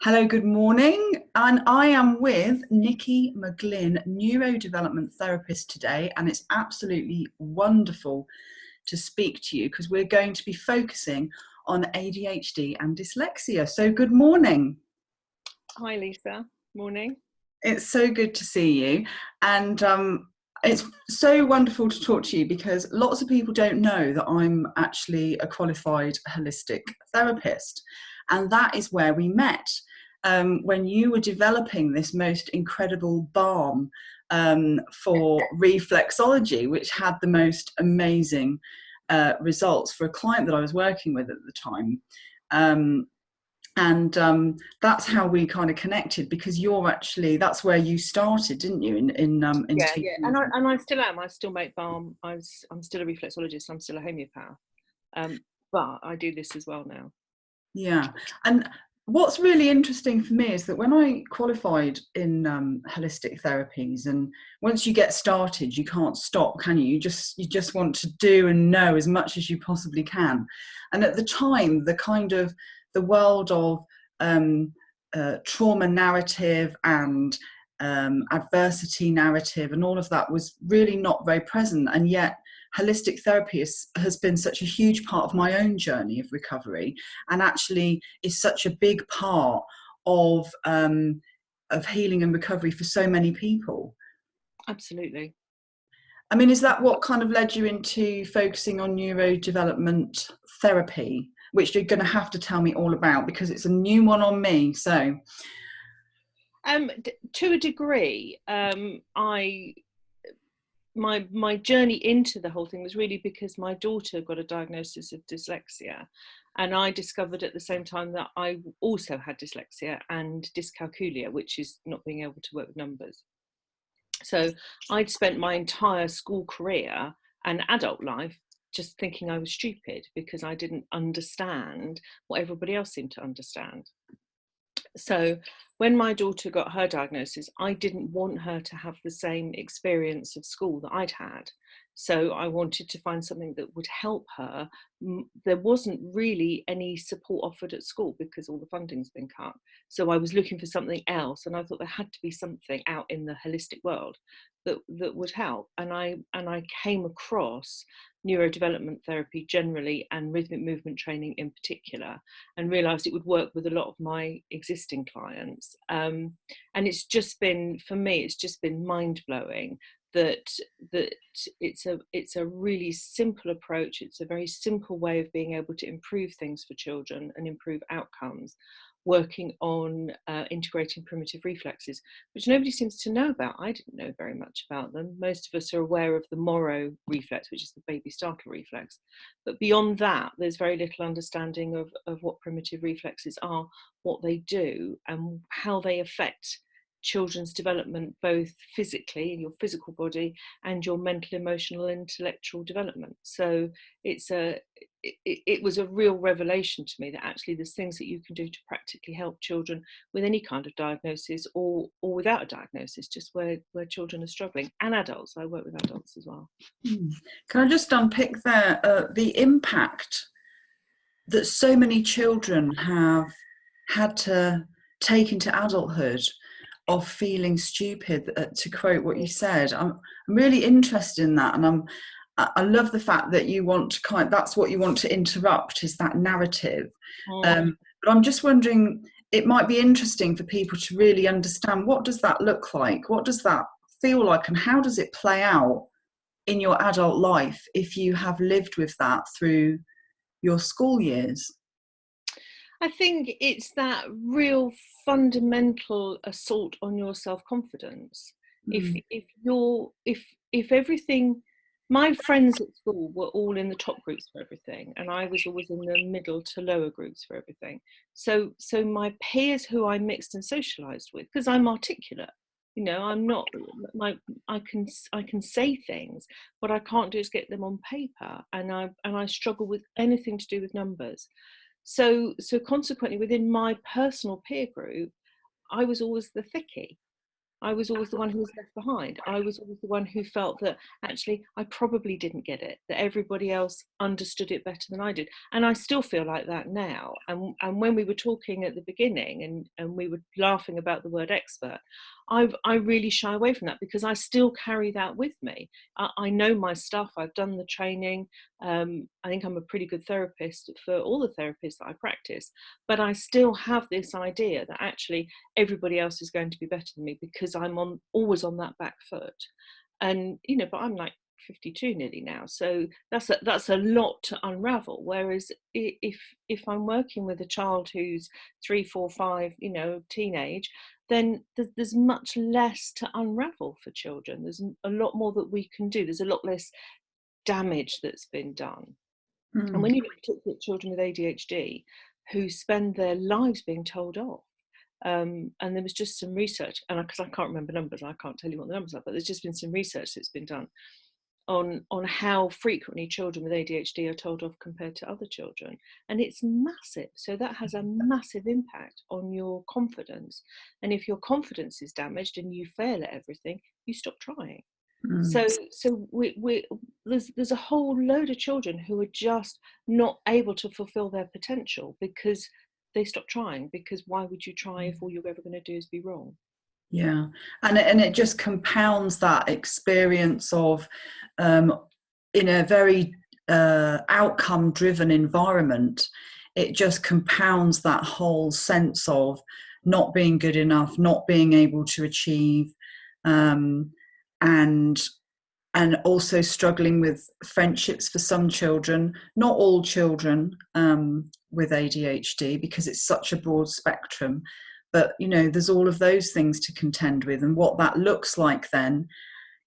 Hello, good morning. And I am with Niki McGlyn, Neurodevelopment Therapist today. And it's absolutely wonderful to speak to you because we're going to be focusing on ADHD and dyslexia. So good morning. Hi Lisa, morning. It's so good to see you. And it's so wonderful to talk to you because lots of people don't know that I'm actually a qualified holistic therapist. And that is where we met. When you were developing this most incredible balm for reflexology, which had the most amazing results for a client that I was working with at the time. That's how we kind of connected, because that's where you started, didn't you, in Yeah, teaching. and I still am. I still make balm. I'm still a reflexologist. I'm still a homeopath. But I do this as well now. Yeah, and what's really interesting for me is that when I qualified in holistic therapies, and once you get started, you can't stop, can you? You just want to do and know as much as you possibly can. And at the time, the world of trauma narrative and adversity narrative and all of that was really not very present, and yet holistic therapy has been such a huge part of my own journey of recovery, and actually is such a big part of healing and recovery for so many people. Absolutely. I mean, is that what kind of led you into focusing on neurodevelopment therapy, which you're going to have to tell me all about because it's a new one on me? So To a degree, my journey into the whole thing was really because my daughter got a diagnosis of dyslexia, and I discovered at the same time that I also had dyslexia and dyscalculia, which is not being able to work with numbers. So I'd spent my entire school career and adult life just thinking I was stupid because I didn't understand what everybody else seemed to understand. So when my daughter got her diagnosis, I didn't want her to have the same experience of school that I'd had. So I wanted to find something that would help her. There wasn't really any support offered at school because all the funding's been cut. So I was looking for something else, and I thought there had to be something out in the holistic world that would help. And I came across neurodevelopment therapy generally and rhythmic movement training in particular, and realised it would work with a lot of my existing clients. And it's just been, for me, it's just been mind-blowing that it's a really simple approach. It's a very simple way of being able to improve things for children and improve outcomes, working on integrating primitive reflexes, which nobody seems to know about. I didn't know very much about them. Most of us are aware of the Moro reflex, which is the baby startle reflex. But beyond that, there's very little understanding of what primitive reflexes are, what they do, and how they affect children's development, both physically in your physical body and your mental, emotional, intellectual development. So it was a real revelation to me that actually there's things that you can do to practically help children with any kind of diagnosis or without a diagnosis, just where children are struggling, and adults. I work with adults as well. Can I just unpick there the impact that so many children have had to take into adulthood of feeling stupid, to quote what you said. I'm really interested in that, and I love the fact that you want to that's what you want to interrupt, is that narrative. But I'm just wondering, it might be interesting for people to really understand, what does that look like? What does that feel like? And how does it play out in your adult life if you have lived with that through your school years? I think it's that real fundamental assault on your self-confidence. If everything, my friends at school were all in the top groups for everything, and I was always in the middle to lower groups for everything. So my peers who I mixed and socialized with, because I'm articulate, I'm not like, I can say things. What I can't do is get them on paper, and I struggle with anything to do with numbers. So consequently, within my personal peer group, I was always the thickie. I was always the one who was left behind. I was always the one who felt that actually I probably didn't get it, that everybody else understood it better than I did. And I still feel like that now. And when we were talking at the beginning and we were laughing about the word expert, I really shy away from that because I still carry that with me. I know my stuff, I've done the training. I think I'm a pretty good therapist for all the therapists that I practice, but I still have this idea that actually everybody else is going to be better than me because I'm always on that back foot. And but I'm like 52 nearly now, so that's a lot to unravel. Whereas if I'm working with a child who's 3, 4, 5, teenage, then there's much less to unravel for children. There's a lot more that we can do. There's a lot less damage that's been done. And when you look at children with ADHD who spend their lives being told off, and there was just some research, and because I can't remember numbers, I can't tell you what the numbers are, but there's just been some research that's been done on how frequently children with ADHD are told off compared to other children, and it's massive. So that has a massive impact on your confidence, and if your confidence is damaged and you fail at everything, you stop trying. So there's a whole load of children who are just not able to fulfill their potential because they stop trying. Because why would you try if all you're ever going to do is be wrong? Yeah, and it just compounds that experience of in a very outcome-driven environment. It just compounds that whole sense of not being good enough, not being able to achieve, and also struggling with friendships for some children, not all children with ADHD, because it's such a broad spectrum. But, there's all of those things to contend with, and what that looks like then,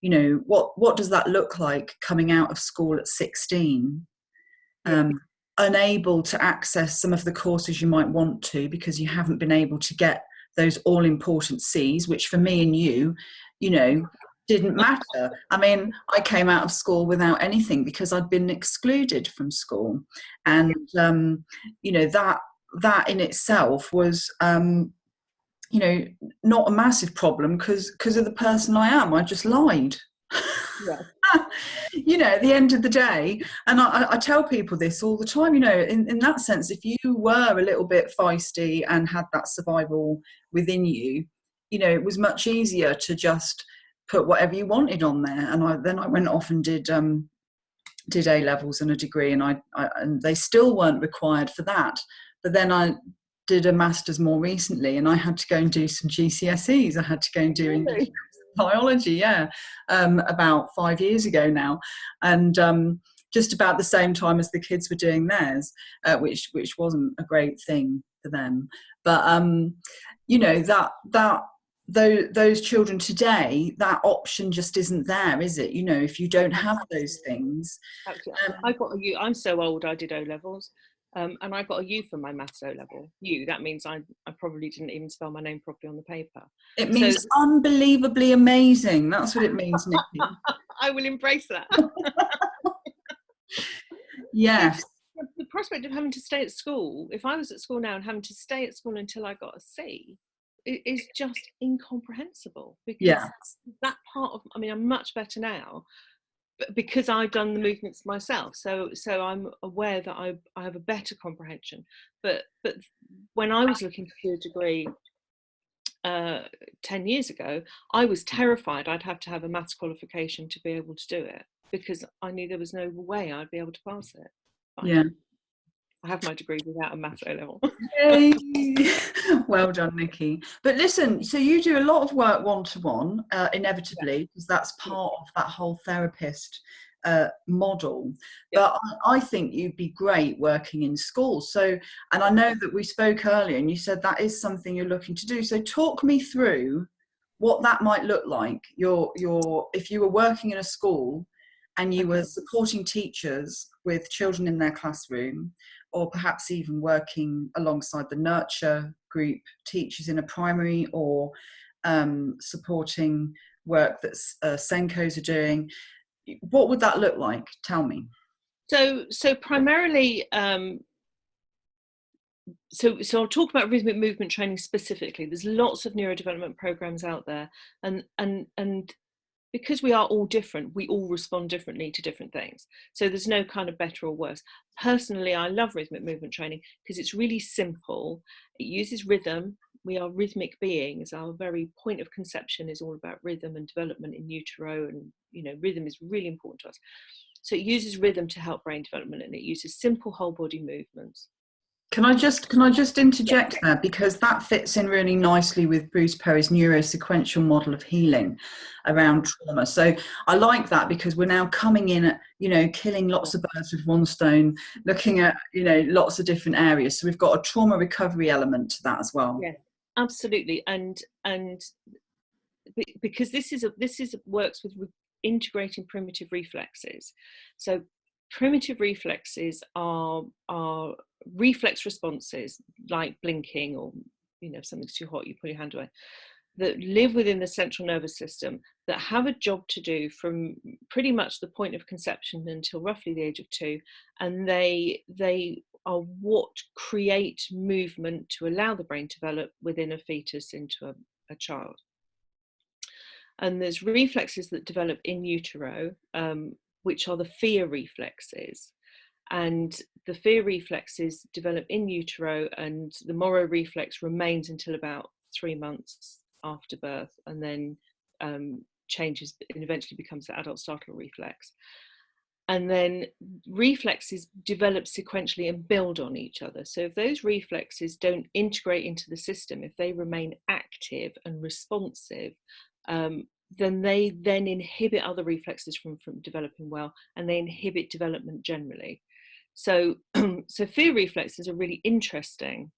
what does that look like coming out of school at 16? Unable to access some of the courses you might want to because you haven't been able to get those all-important C's, which for me and you didn't matter. I mean, I came out of school without anything because I'd been excluded from school. And, that in itself was, not a massive problem because of the person I am. I just lied. Yeah. At the end of the day, and I tell people this all the time, in that sense, if you were a little bit feisty and had that survival within you, it was much easier to just put whatever you wanted on there. And then I went off and did A levels and a degree, and they still weren't required for that. But then I did a master's more recently, and I had to go and do some GCSEs. I had to go and do English, biology, about 5 years ago now, and just about the same time as the kids were doing theirs, which wasn't a great thing for them. But those children today, that option just isn't there, is it? If you don't have those things. Absolutely. I got a U. I'm so old. I did O levels, and I got a U for my maths O level. U. That means I probably didn't even spell my name properly on the paper. It means unbelievably amazing. That's what it means, Niki. I will embrace that. Yes. The prospect of having to stay at school, if I was at school now and having to stay at school until I got a C, is just incomprehensible. Because that part of, I'm much better now, because I've done the movements myself, so I'm aware that I have a better comprehension. But when I was looking to do a degree 10 years ago, I was terrified I'd have to have a maths qualification to be able to do it, because I knew there was no way I'd be able to pass it. But I have my degree without a maths O level. Yay. Well done, Niki. But listen, so you do a lot of work one-to-one, inevitably, because that's part of that whole therapist model. But I think you'd be great working in schools. So, and I know that we spoke earlier and you said that is something you're looking to do. So talk me through what that might look like. If you were working in a school and you were supporting teachers with children in their classroom, or perhaps even working alongside the nurture group teachers in a primary, or supporting work that Senkos are doing, what would that look like? Tell me. So primarily, so I'll talk about rhythmic movement training specifically. There's lots of neurodevelopment programs out there, and because we are all different, we all respond differently to different things. So there's no kind of better or worse. Personally, I love rhythmic movement training because it's really simple. It uses rhythm. We are rhythmic beings. Our very point of conception is all about rhythm and development in utero, and rhythm is really important to us. So it uses rhythm to help brain development, and it uses simple whole body movements. Can I just interject there, because that fits in really nicely with Bruce Perry's neurosequential model of healing around trauma. So I like that, because we're now coming in at, killing lots of birds with one stone, looking at, lots of different areas. So we've got a trauma recovery element to that as well. Yeah, absolutely. And because this works with integrating primitive reflexes. So primitive reflexes are reflex responses like blinking, or something's too hot, you pull your hand away, that live within the central nervous system, that have a job to do from pretty much the point of conception until roughly the age of 2, and they are what create movement to allow the brain to develop within a fetus into a child. And there's reflexes that develop in utero, which are the fear reflexes. And the fear reflexes develop in utero, and the Moro reflex remains until about 3 months after birth, and then changes and eventually becomes the adult startle reflex. And then reflexes develop sequentially and build on each other. So if those reflexes don't integrate into the system, if they remain active and responsive, then they then inhibit other reflexes from developing well, and they inhibit development generally. So, so fear reflexes are really interesting,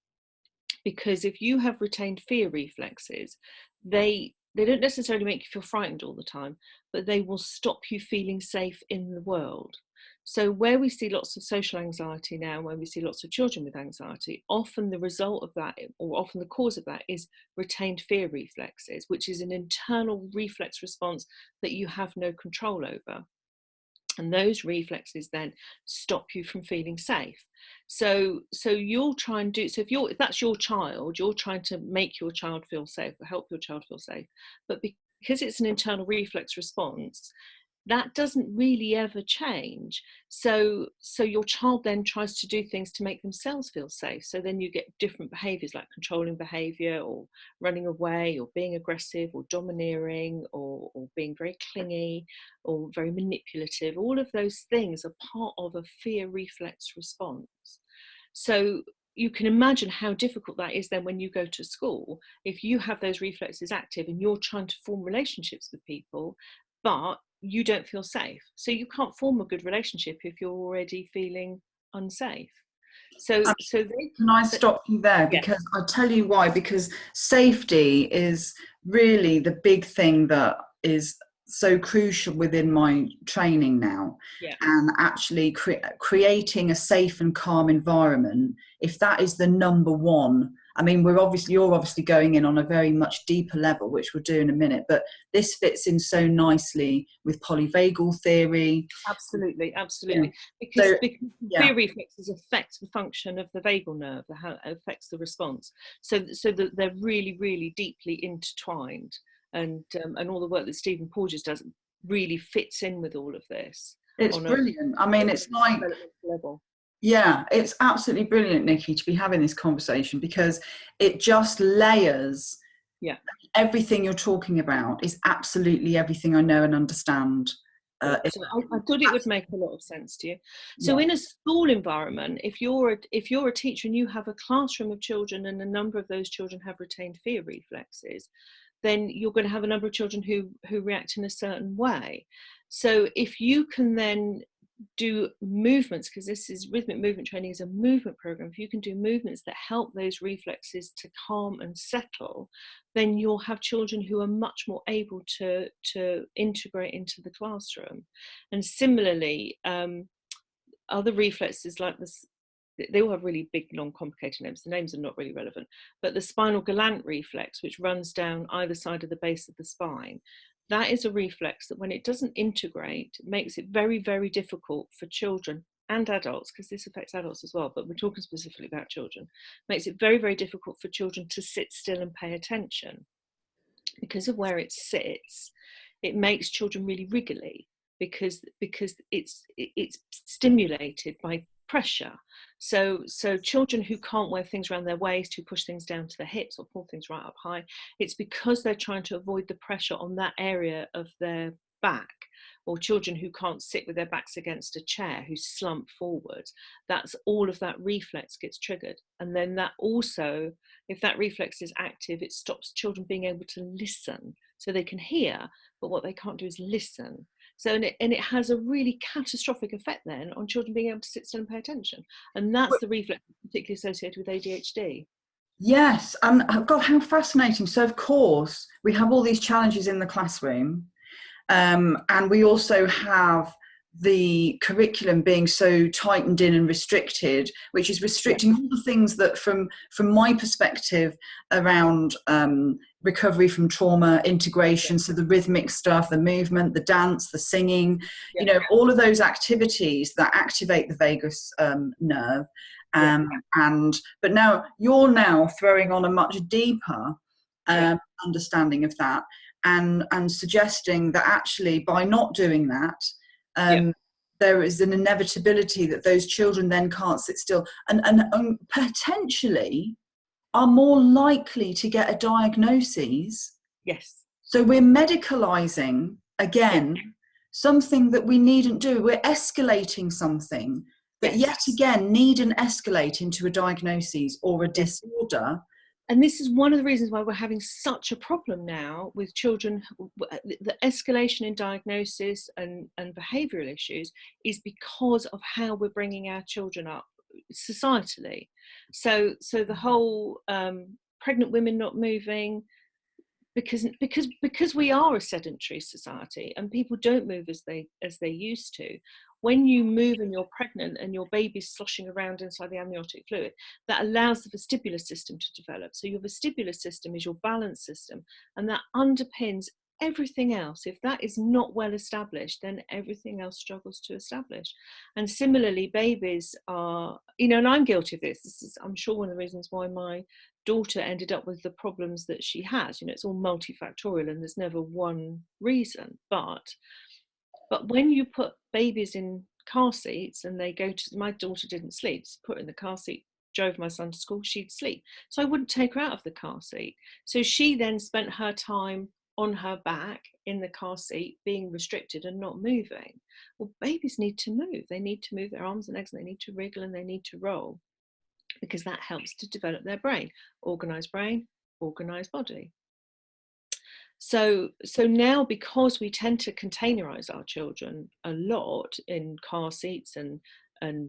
because if you have retained fear reflexes, they don't necessarily make you feel frightened all the time, but they will stop you feeling safe in the world. So where we see lots of social anxiety now, when we see lots of children with anxiety, often the result of that, or often the cause of that, is retained fear reflexes, which is an internal reflex response that you have no control over. And those reflexes then stop you from feeling safe. So you'll try and do, so if that's your child, you're trying to make your child feel safe, or help your child feel safe. But because it's an internal reflex response, that doesn't really ever change. So your child then tries to do things to make themselves feel safe. So then you get different behaviors, like controlling behavior, or running away, or being aggressive, or domineering, or being very clingy, or very manipulative. All of those things are part of a fear reflex response. So you can imagine how difficult that is then when you go to school, if you have those reflexes active and you're trying to form relationships with people, but you don't feel safe. So you can't form a good relationship if you're already feeling unsafe. So can I stop you there? Because I'll tell you why. Because safety is really the big thing that is so crucial within my training now. And actually creating a safe and calm environment, if that is the number one. I mean, you're obviously going in on a very much deeper level, which we'll do in a minute, but this fits in so nicely with polyvagal theory. Absolutely. Because fear reflexes affect the function of the vagal nerve, how it affects the response. So that they're really, really deeply intertwined, and all the work that Stephen Porges does really fits in with all of this. It's brilliant. I mean, it's like level. Yeah, it's absolutely brilliant, Niki, to be having this conversation, because it just layers. Everything you're talking about is absolutely everything I know and understand. So I thought it would make a lot of sense to you. So in a school environment, if you're a teacher and you have a classroom of children and a number of those children have retained fear reflexes, then you're going to have a number of children who react in a certain way. So if you can then do movements, because this is rhythmic movement training is a movement program, if you can do movements that help those reflexes to calm and settle, then you'll have children who are much more able to integrate into the classroom. And similarly, other reflexes like this, they all have really big, long, complicated names. The names are not really relevant, but the spinal galant reflex, which runs down either side of the base of the spine, that is a reflex that when it doesn't integrate, makes it very, very difficult for children and adults, because this affects adults as well, but we're talking specifically about children, makes it very, very difficult for children to sit still and pay attention. Because of where it sits, it makes children really wriggly, because it's stimulated by pressure. So children who can't wear things around their waist, who push things down to their hips or pull things right up high, it's because they're trying to avoid the pressure on that area of their back. Or children who can't sit with their backs against a chair, who slump forward, that's all of that reflex gets triggered. And then that also, if that reflex is active, it stops children being able to listen. So they can hear, but what they can't do is listen. So, and it has a really catastrophic effect then on children being able to sit still and pay attention. And that's the reflex particularly associated with ADHD. Yes, and God, how fascinating. So, of course, we have all these challenges in the classroom, and we also have the curriculum being so tightened in and restricted, which is restricting all the things that, from my perspective, around recovery from trauma, integration, so the rhythmic stuff, the movement, the dance, the singing, you know, all of those activities that activate the vagus nerve. But now you're throwing on a much deeper understanding of that, and suggesting that actually by not doing that, there is an inevitability that those children then can't sit still and potentially are more likely to get a diagnosis. Yes. So we're medicalizing again something that we needn't do. We're escalating something that yet again needn't escalate into a diagnosis or a disorder. And this is one of the reasons why we're having such a problem now with children. The escalation in diagnosis and behavioural issues is because of how we're bringing our children up societally. So the whole pregnant women not moving, because we are a sedentary society and people don't move as they used to. When you move and you're pregnant and your baby's sloshing around inside the amniotic fluid, that allows the vestibular system to develop. So your vestibular system is your balance system, and that underpins everything else. If that is not well established, then everything else struggles to establish. And similarly, babies are, and I'm guilty of this. This is, I'm sure, one of the reasons why my daughter ended up with the problems that she has. It's all multifactorial and there's never one reason. But when you put babies in car seats and they go to, my daughter didn't sleep, so put her in the car seat, drove my son to school, she'd sleep. So I wouldn't take her out of the car seat. So she then spent her time on her back in the car seat, being restricted and not moving. Well, babies need to move. They need to move their arms and legs, and they need to wriggle and they need to roll, because that helps to develop their brain, organized body. So now, because we tend to containerize our children a lot in car seats and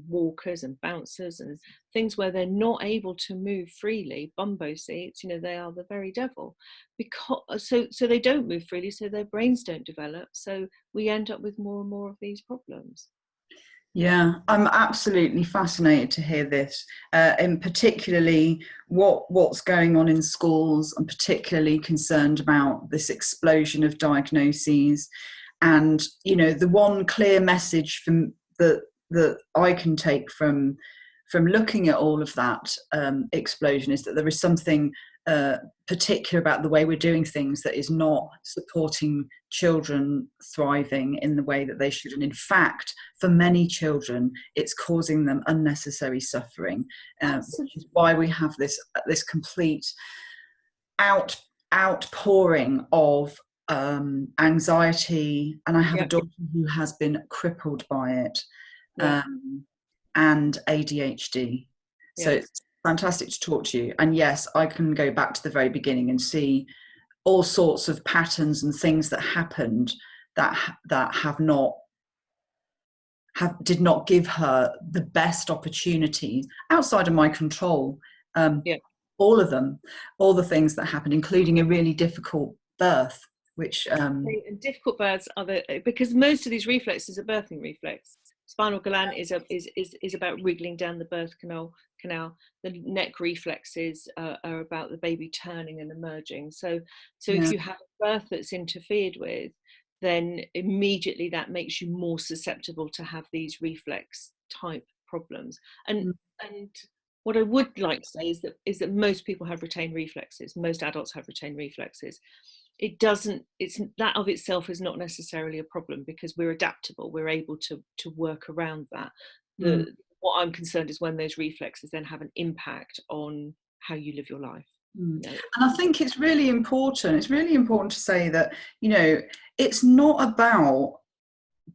walkers and bouncers and things where they're not able to move freely, bumbo seats, they are the very devil, because so they don't move freely, so their brains don't develop, so we end up with more and more of these problems. Yeah, I'm absolutely fascinated to hear this, and particularly what's going on in schools. I'm particularly concerned about this explosion of diagnoses, and the one clear message that I can take from looking at all of that explosion is that there is something particular about the way we're doing things that is not supporting children thriving in the way that they should. And in fact, for many children, it's causing them unnecessary suffering, which is why we have this complete outpouring of anxiety. And I have a daughter who has been crippled by it, and ADHD. So it's fantastic to talk to you. And yes, I can go back to the very beginning and see all sorts of patterns and things that happened that did not give her the best opportunity outside of my control. All of them, all the things that happened, including a really difficult birth, which and difficult births are because most of these reflexes are birthing reflex. Spinal gland is about wriggling down the birth canal. The neck reflexes are about the baby turning and emerging. So if you have a birth that's interfered with, then immediately that makes you more susceptible to have these reflex type problems. And what I would like to say is that most people have retained reflexes. Most adults have retained reflexes. It's that of itself is not necessarily a problem, because we're adaptable. We're able to work around that. What I'm concerned is when those reflexes then have an impact on how you live your life. And I think it's really important. It's really important to say that, you know, it's not about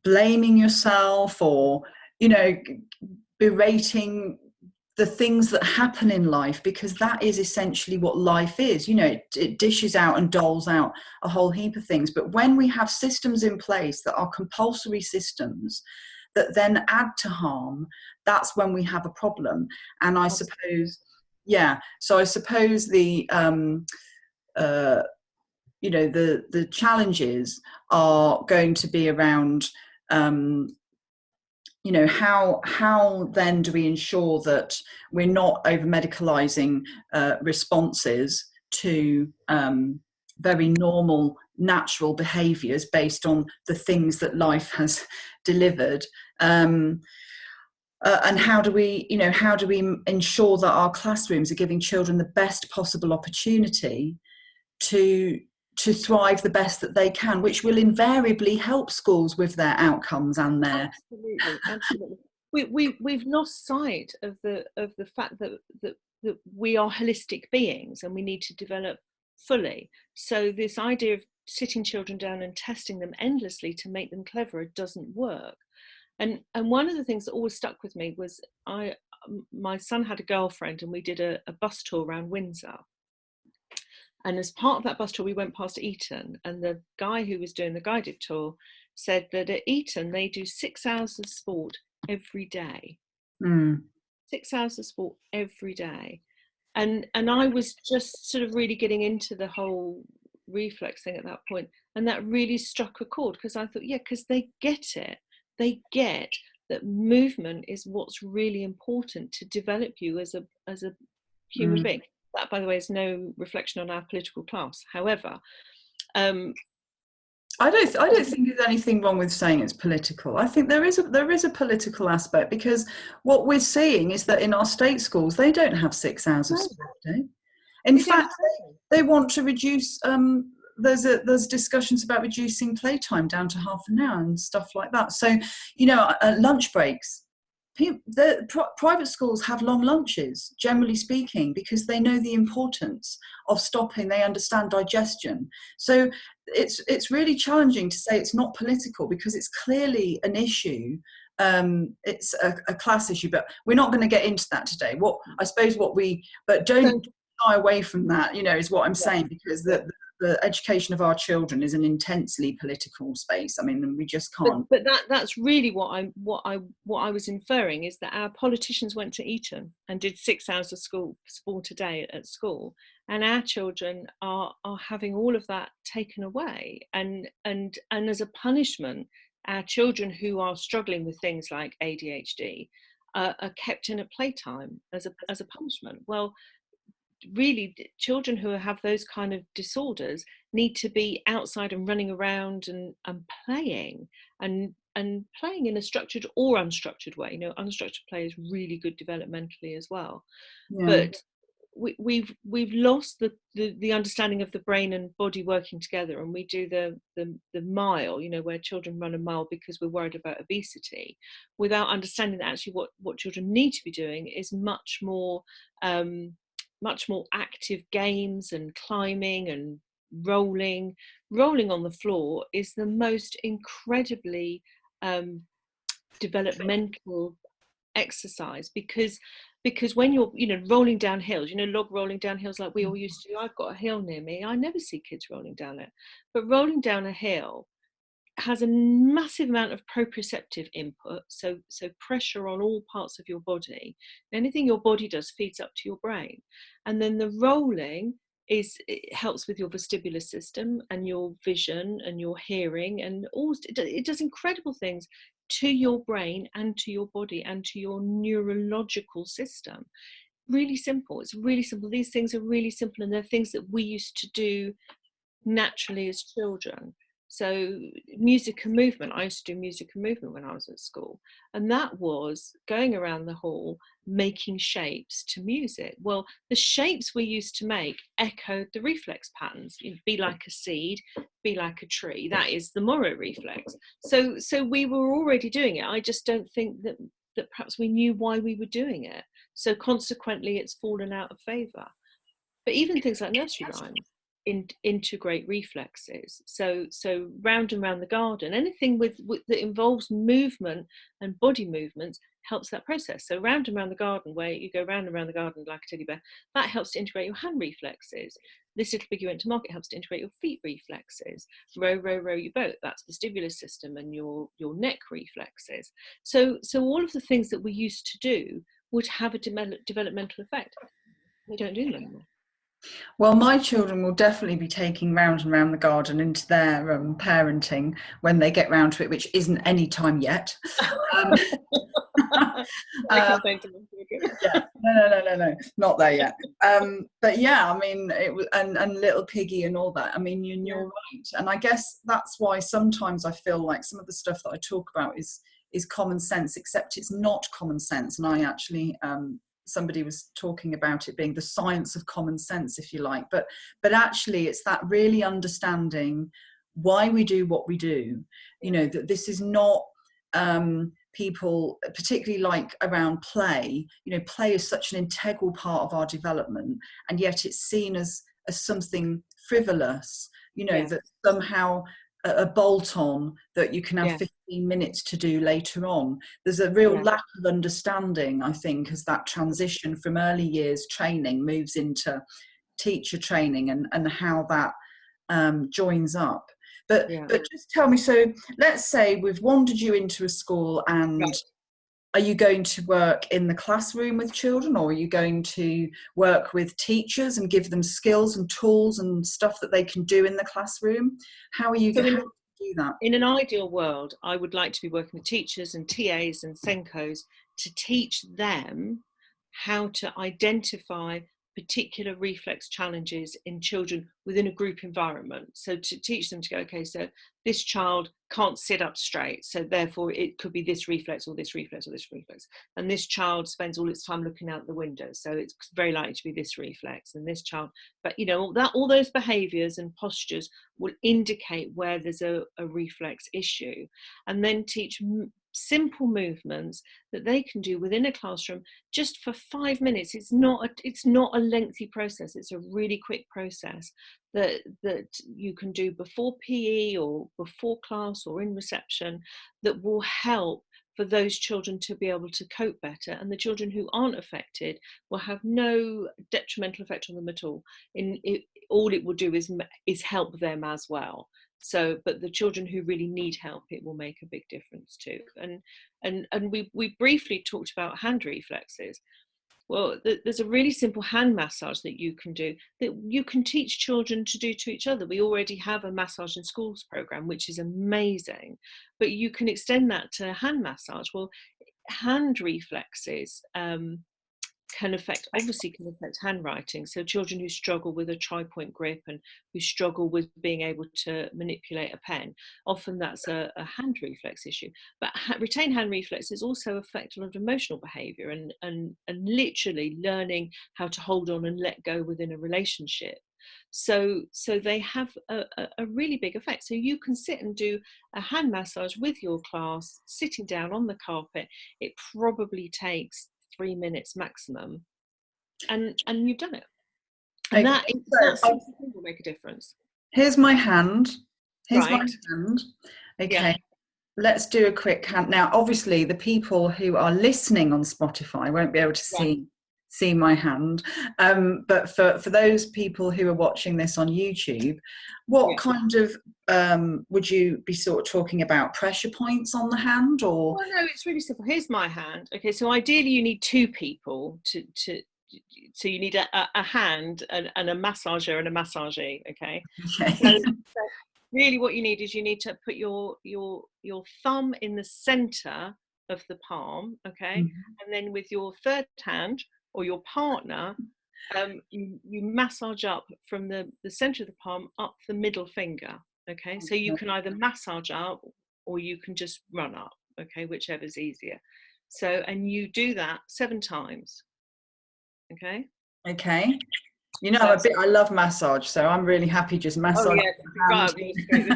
blaming yourself or, you know, berating the things that happen in life, because that is essentially what life is. You know, it dishes out and doles out a whole heap of things. But when we have systems in place that are compulsory systems that then add to harm, that's when we have a problem. And I suppose, so I suppose the you know, the challenges are going to be around, you know, how then do we ensure that we're not over medicalizing responses to very normal, natural behaviours based on the things that life has delivered. And how do we ensure that our classrooms are giving children the best possible opportunity to thrive the best that they can, which will invariably help schools with their outcomes and their... Absolutely. We've lost sight of the fact that we are holistic beings and we need to develop fully. So this idea of sitting children down and testing them endlessly to make them cleverer doesn't work. And one of the things that always stuck with me was my son had a girlfriend, and we did a bus tour around Windsor. And as part of that bus tour, we went past Eton, and the guy who was doing the guided tour said that at Eton they do 6 hours of sport every day. 6 hours of sport every day. And I was just sort of really getting into the whole reflex thing at that point, and that really struck a chord, because I thought, because they get it. They get that movement is what's really important to develop you as a human being. That, by the way, is no reflection on our political class. However, I don't think there's anything wrong with saying it's political. I think there is a political aspect, because what we're seeing is that in our state schools they don't have 6 hours of sport day. In fact, they want to reduce. There's discussions about reducing playtime down to half an hour and stuff like that. So, you know, lunch breaks. Private schools have long lunches, generally speaking, because they know the importance of stopping. They understand digestion. So it's really challenging to say it's not political, because it's clearly an issue. It's a class issue, but we're not going to get into that today. But don't shy away from that, you know, is what I'm saying, because the education of our children is an intensely political space. I mean, we just can't. But that's really what I was inferring, is that our politicians went to Eton and did 6 hours of sport a day at school, and our children are having all of that taken away, and as a punishment, our children who are struggling with things like ADHD are kept in at playtime as a punishment. Well, really, children who have those kind of disorders need to be outside and running around and playing and playing in a structured or unstructured way. You know, unstructured play is really good developmentally as well. But we've lost the understanding of the brain and body working together, and we do the mile, you know, where children run a mile because we're worried about obesity, without understanding that actually what children need to be doing is much more active games and climbing and rolling on the floor is the most incredibly developmental exercise, because when you're, you know, rolling down hills, you know, log rolling down hills like we all used to do. I've got a hill near me. I never see kids rolling down it, but rolling down a hill has a massive amount of proprioceptive input, so pressure on all parts of your body. Anything your body does feeds up to your brain, and then the rolling it helps with your vestibular system and your vision and your hearing, and it does incredible things to your brain and to your body and to your neurological system. Really simple. It's really simple. These things are really simple, and they're things that we used to do naturally as children. So music and movement, I used to do music and movement when I was at school, and that was going around the hall making shapes to music. Well, the shapes we used to make echoed the reflex patterns. Be like a seed, be like a tree. That is the Moro reflex. So we were already doing it. I just don't think that perhaps we knew why we were doing it. So consequently, it's fallen out of favour. But even things like nursery rhymes integrate reflexes. So round and round the garden, anything with that involves movement and body movements helps that process. So round and round the garden, where you go round and round the garden like a teddy bear, that helps to integrate your hand reflexes. This little pig you went to market helps to integrate your feet reflexes. Row, row, row your boat, that's the vestibular system and your neck reflexes. So all of the things that we used to do would have a developmental effect. We don't do them anymore. Well, my children will definitely be taking round and round the garden into their parenting when they get round to it, which isn't any time yet. I can say to them. Yeah, no, not there yet. But yeah, I mean, it was, and Little Piggy and all that. I mean, you're right, and I guess that's why sometimes I feel like some of the stuff that I talk about is common sense, except it's not common sense. And I actually, somebody was talking about it being the science of common sense, if you like, but actually it's that really understanding why we do what we do. You know, that this is not people, particularly like around play. You know, play is such an integral part of our development, and yet it's seen as something frivolous, you know, that somehow a bolt on that you can have 15 minutes to do later on. There's a real lack of understanding, I think, as that transition from early years training moves into teacher training, and how that joins up. But just tell me, so let's say we've wandered you into a school, and are you going to work in the classroom with children, or are you going to work with teachers and give them skills and tools and stuff that they can do in the classroom? How are you going to do that? In an ideal world, I would like to be working with teachers and TAs and SENCOs to teach them how to identify particular reflex challenges in children within a group environment. So to teach them to go, okay, so this child can't sit up straight, so therefore it could be this reflex or this reflex or this reflex. And this child spends all its time looking out the window, so it's very likely to be this reflex. And this child, but you know, all those behaviours and postures will indicate where there's a reflex issue. And then teach simple movements that they can do within a classroom just for 5 minutes. It's not a lengthy process. It's a really quick process that you can do before PE or before class or in reception, that will help for those children to be able to cope better, and the children who aren't affected will have no detrimental effect on them at all. All it will do is help them as well. So, but the children who really need help, it will make a big difference too. And we briefly talked about hand reflexes. Well, there's a really simple hand massage that you can do, that you can teach children to do to each other. We already have a massage in schools program, which is amazing, but you can extend that to hand massage. Well, hand reflexes can affect handwriting. So children who struggle with a tri-point grip and who struggle with being able to manipulate a pen, often that's a hand reflex issue. But retained hand reflexes also affect a lot of emotional behaviour and literally learning how to hold on and let go within a relationship. So they have a really big effect. So you can sit and do a hand massage with your class, sitting down on the carpet. It probably takes 3 minutes maximum, and you've done it. And that will make a difference. Here's my hand. My hand. Okay. Let's do a quick hand. Now, obviously, the people who are listening on Spotify won't be able to see my hand. But for those people who are watching this on YouTube, what kind of would you be sort of talking about? Pressure points on the hand, or? Well, no, it's really simple. Here's my hand. Okay, so ideally you need 2 people so you need a hand and a massager and a massagee. Okay. So really what you need is you need to put your thumb in the center of the palm, okay, and then with your third hand or your partner, you massage up from the center of the palm up the middle finger. Okay, so you can either massage up or you can just run up, okay, whichever's easier. So, and you do that 7 times. Okay. Okay. You know, So, I love massage, so I'm really happy just oh massaging yes, the right hand. up your street.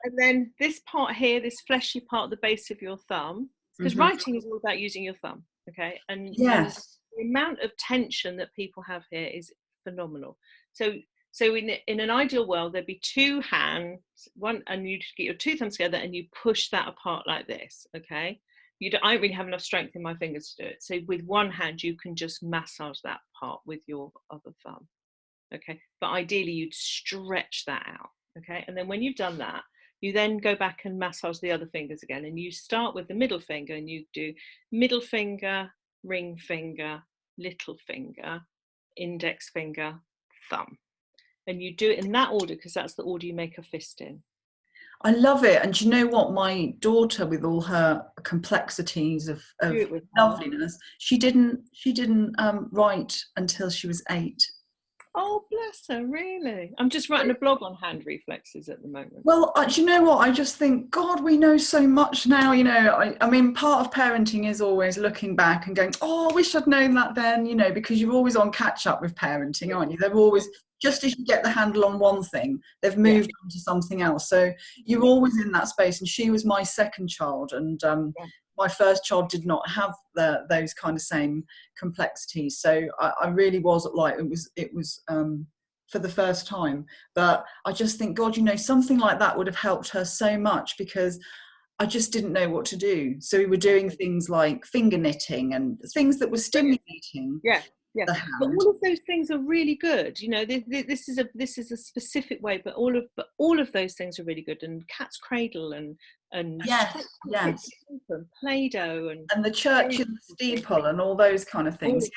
And then this part here, this fleshy part at the base of your thumb, because writing is all about using your thumb, okay? And Yes. the amount of tension that people have here is phenomenal. So in an ideal world, there'd be 2 hands, one, and you'd get your 2 thumbs together and you push that apart like this, okay? I don't really have enough strength in my fingers to do it. So with one hand, you can just massage that part with your other thumb, okay? But ideally, you'd stretch that out, okay? And then when you've done that, you then go back and massage the other fingers again. And you start with the middle finger and you do middle finger, ring finger, little finger, index finger, thumb. And you do it in that order because that's the order you make a fist in. I love it. And do you know what? My daughter, with all her complexities of Do it with her. loveliness, she didn't write until she was 8. Oh, bless her, really? I'm just writing a blog on hand reflexes at the moment. Well, do you know what? I just think, God, we know so much now. You know, I mean, part of parenting is always looking back and going, oh, I wish I'd known that then, you know, because you're always on catch up with parenting, aren't you? They've always, just as you get the handle on one thing, they've moved on to something else. So you're always in that space. And she was my second child. And my first child did not have those kind of same complexities. So I really was like, it was for the first time. But I just think, God, you know, something like that would have helped her so much, because I just didn't know what to do. So we were doing things like finger knitting and things that were stimulating the hand. But all of those things are really good. You know, this is a specific way, but all of those things are really good. And cat's cradle and yes, and Play-Doh and the church in the steeple and all those kind of things.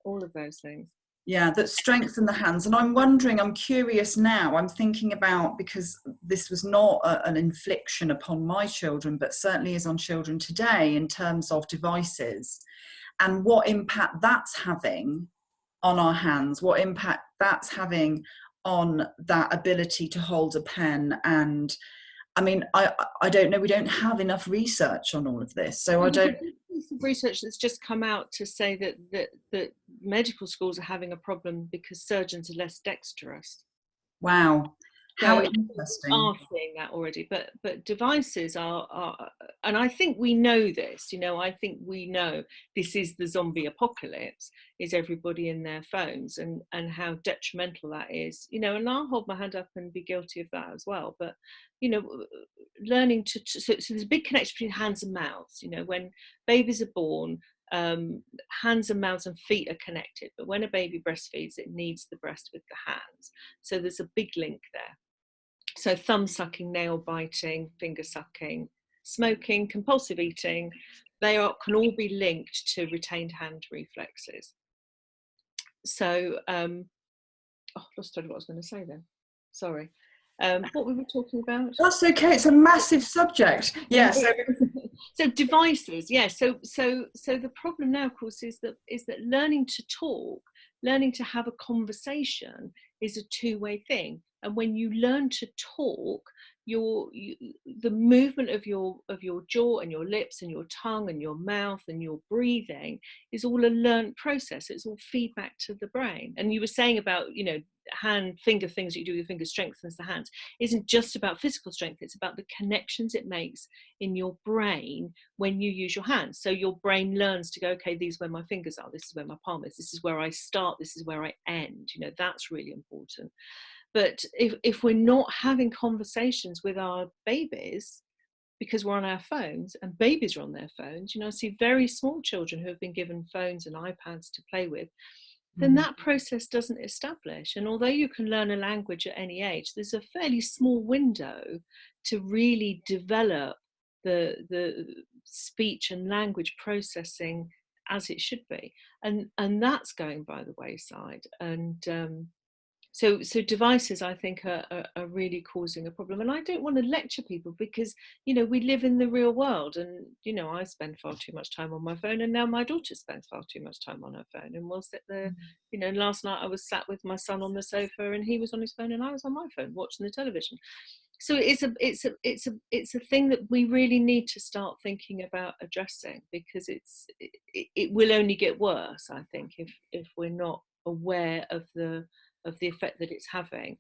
All of those things. Yeah, that strengthen the hands. And I'm wondering, I'm curious now, I'm thinking about, because this was not an infliction upon my children, but certainly is on children today in terms of devices, and what impact that's having on our hands, what impact that's having on that ability to hold a pen. And I mean, I don't know, we don't have enough research on all of this, so I don't. Piece of research that's just come out to say that medical schools are having a problem because surgeons are less dexterous. Wow, how So interesting. are seeing that already, but devices are, and I think we know this. You know, I think we know this is the zombie apocalypse. Is everybody in their phones, and how detrimental that is. You know, and I'll hold my hand up and be guilty of that as well. But you know, learning so there's a big connection between hands and mouths. You know, when babies are born, hands and mouths and feet are connected, but when a baby breastfeeds, it needs the breast with the hands. So there's a big link there. So thumb sucking, nail biting, finger sucking, smoking, compulsive eating, can all be linked to retained hand reflexes. So, lost what I was going to say then. Sorry. What we were talking about? That's okay. It's a massive subject. Yes. Yeah, so devices. Yeah. So the problem now, of course, is that learning to talk, learning to have a conversation is a two-way thing. And when you learn to talk, the movement of your jaw and your lips and your tongue and your mouth and your breathing is all a learned process. It's all feedback to the brain. And you were saying about, you know, finger things that you do with your fingers strengthens the hands. It isn't just about physical strength, it's about the connections it makes in your brain when you use your hands. So your brain learns to go, okay, these are where my fingers are, this is where my palm is, this is where I start, this is where I end. You know, that's really important. But if we're not having conversations with our babies because we're on our phones, and babies are on their phones, you know, I see very small children who have been given phones and iPads to play with, then that process doesn't establish. And although you can learn a language at any age, there's a fairly small window to really develop the speech and language processing as it should be. And that's going by the wayside. And So devices, I think, are really causing a problem. And I don't want to lecture people because, you know, we live in the real world, and, you know, I spend far too much time on my phone, and now my daughter spends far too much time on her phone. And we'll sit there, you know, last night I was sat with my son on the sofa, and he was on his phone and I was on my phone watching the television. So it's a thing that we really need to start thinking about addressing, because it will only get worse, I think, if we're not aware of the effect that it's having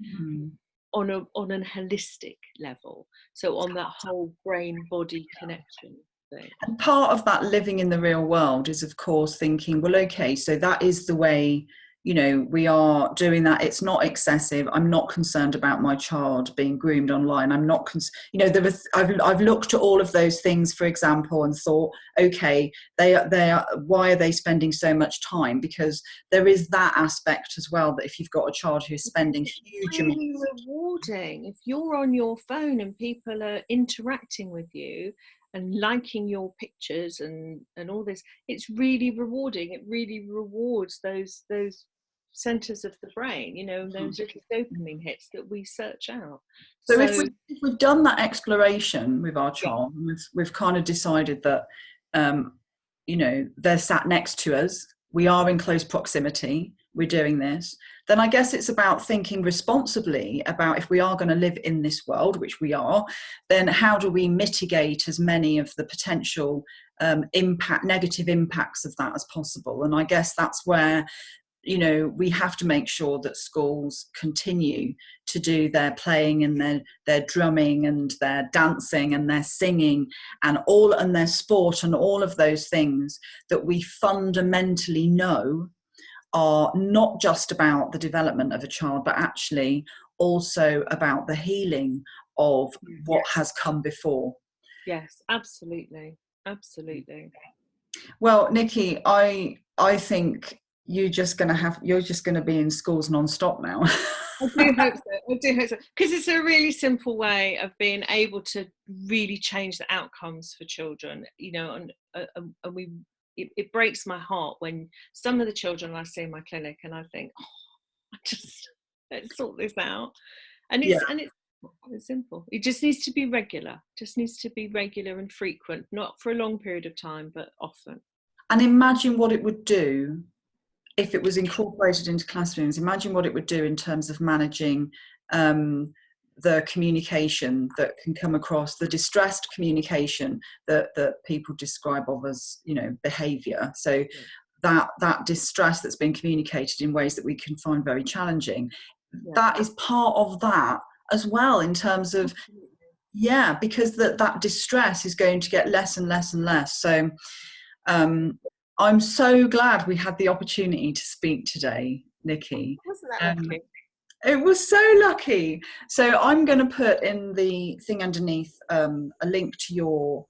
on an holistic level. So on that whole brain body connection thing. And part of that living in the real world is, of course, thinking, well, okay, so that is the way, you know, we are doing that. It's not excessive. I'm not concerned about my child being groomed online. I'm not, you know, I've looked at all of those things, for example, and thought, okay, they are, why are they spending so much time? Because there is that aspect as well, that if you've got a child who's spending huge amounts. It's really rewarding if you're on your phone and people are interacting with you and liking your pictures and all this. It's really rewarding. It really rewards those centers of the brain, you know, those little dopamine hits that we search out. So if we've done that exploration with our child, and we've kind of decided that, you know, they're sat next to us, we are in close proximity, we're doing this, then I guess it's about thinking responsibly about, if we are going to live in this world, which we are, then how do we mitigate as many of the potential negative impacts of that as possible? And I guess that's where, you know, we have to make sure that schools continue to do their playing and their drumming and their dancing and their singing and their sport and all of those things that we fundamentally know are not just about the development of a child, but actually also about the healing of what has come before. Yes, absolutely. Well, Niki, I think you're just going to be in schools non-stop now. I do hope so, because it's a really simple way of being able to really change the outcomes for children, you know, and it breaks my heart when some of the children I see in my clinic and I think, let's sort this out. And it's simple. It just needs to be regular. And frequent, not for a long period of time, but often. And imagine what it would do if it was incorporated into classrooms. Imagine what it would do in terms of managing the communication that can come across, the distressed communication that people describe of as, you know, behaviour. So that distress that's been communicated in ways that we can find very challenging, that is part of that as well, in terms of, because that distress is going to get less and less and less. So I'm so glad we had the opportunity to speak today, Niki. Wasn't that lucky? It was so lucky. So I'm going to put in the thing underneath a link to your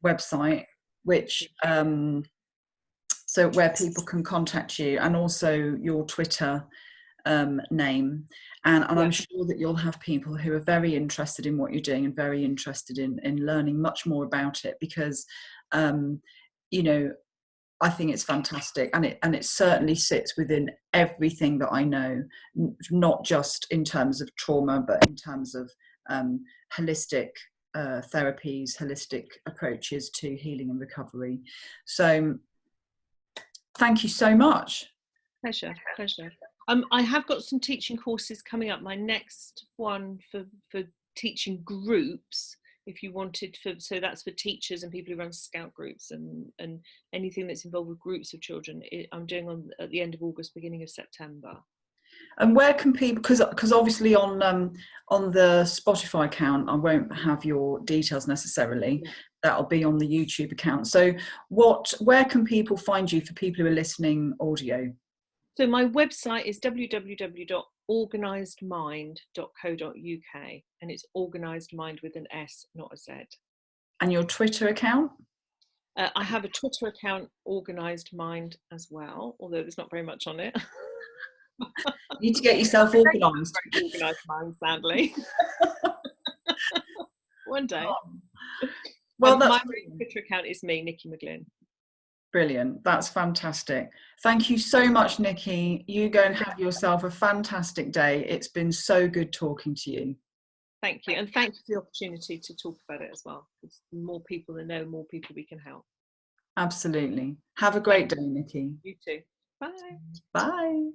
website, which so where people can contact you, and also your Twitter name. And I'm sure that you'll have people who are very interested in what you're doing and very interested in learning much more about it, because you know, I think it's fantastic, and it certainly sits within everything that I know, not just in terms of trauma, but in terms of holistic therapies, holistic approaches to healing and recovery. So thank you so much. Pleasure. I have got some teaching courses coming up. My next one for teaching groups, if you wanted, so that's for teachers and people who run scout groups and anything that's involved with groups of children. I'm doing at the end of August, beginning of September. And where can people, because obviously on the Spotify account I won't have your details necessarily, that'll be on the YouTube account. So where can people find you for people who are listening audio? So my website is www.organisedmind.co.uk, and it's organised mind with an S, not a Z. And your Twitter account? I have a Twitter account, Organised Mind, as well, although there's not very much on it. You need to get yourself organised. Organised Mind, sadly. One day. Well, my Twitter account is me, Niki McGlyn. Brilliant. That's fantastic. Thank you so much, Niki. You go and have yourself a fantastic day. It's been so good talking to you. Thank you. And thank you for the opportunity to talk about it as well. Because the more people that know, more people we can help. Absolutely. Have a great day, Niki. You too. Bye. Bye.